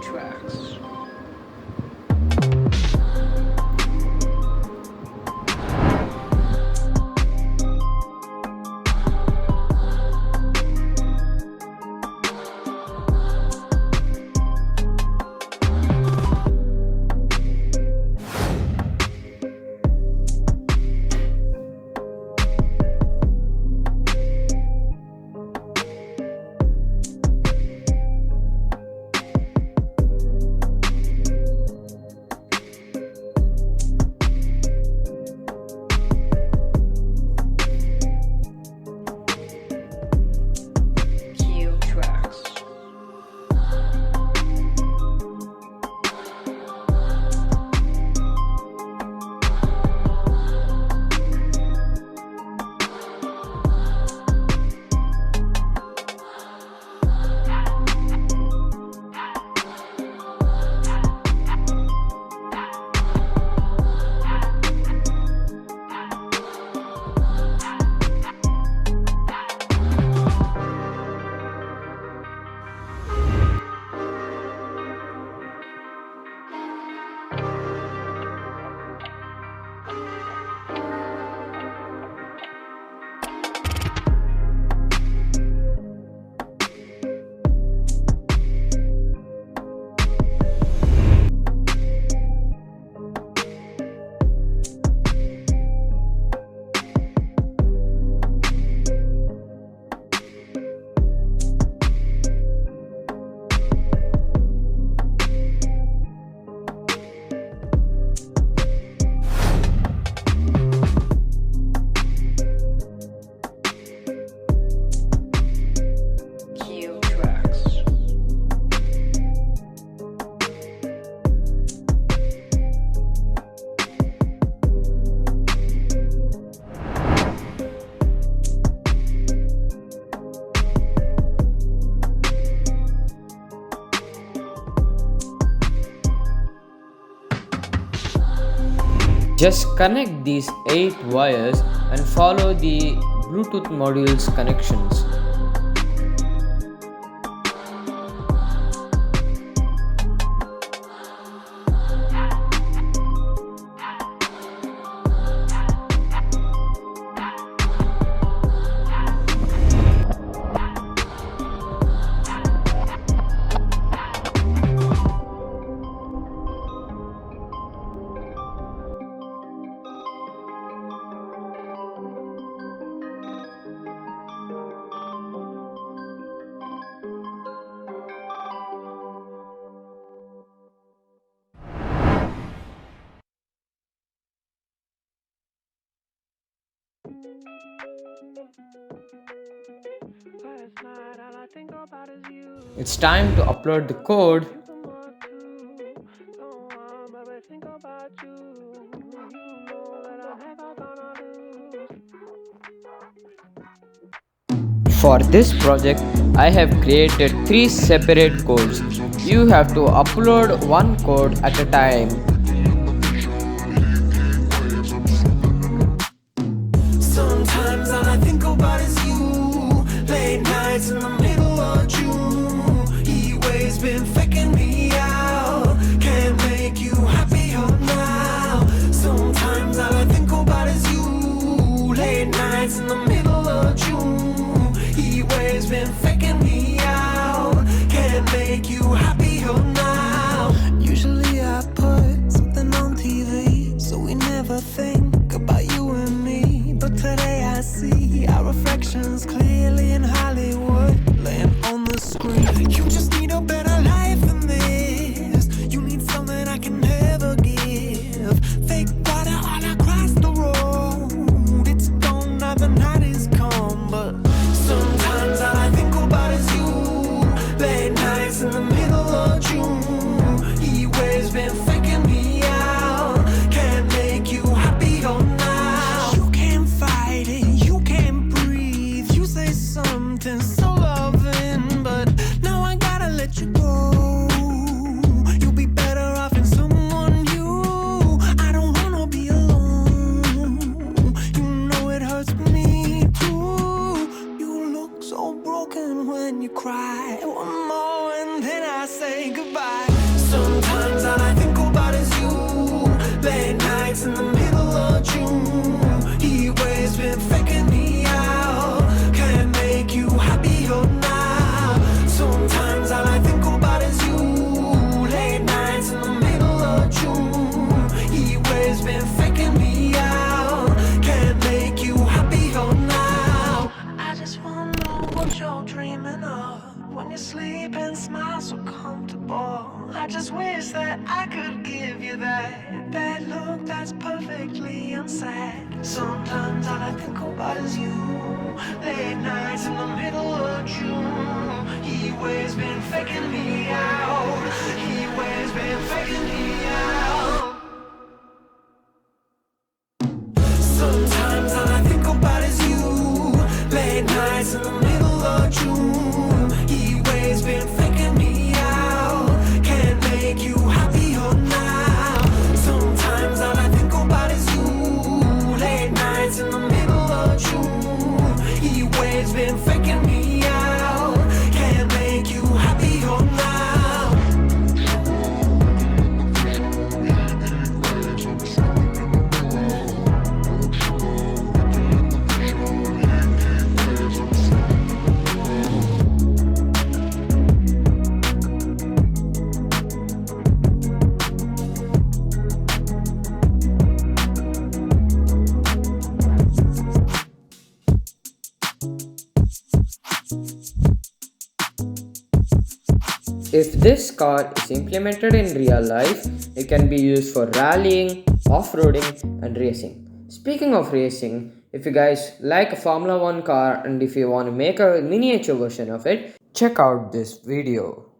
tracks. Just connect these 8 wires and follow the Bluetooth module's connections. It's time to upload the code. For this project, I have created 3 separate codes. You have to upload one code at a time. Sometimes all I think about is you. Late nights in the middle of June. Heat waves been faking me out. Can't make you happier now. Sometimes all I think about is you. Late nights in the middle of June. Heat waves been faking me out. Can't make you happier now. Usually I put something on TV, so we never think about you and me. But today I see our reflections clearly in Hollywood, laying on the screen. You just need a better life than this. You need something I can never give. Fake water all across the road. It's gone now, the night is come. But sometimes all I think about is you. Late nights in the middle of June. Heat waves been faking me out. Can't make you happier now. You can't fight it, you can't breathe. You say Sometimes all I think about is you. Late nights in the middle of June. Heat waves been faking me out. Heat waves been faking me out. Sometimes all I think about is you. Late nights in the middle of June. Heat waves been faking me out. Can't make you happier now. Sometimes all I think about is you. Late nights in the middle of June. Heat waves been faking me out. Can't make you happier now. If this car is implemented in real life, it can be used for rallying, off-roading and racing. Speaking of racing, if you guys like a Formula 1 car and if you want to make a miniature version of it, check out this video.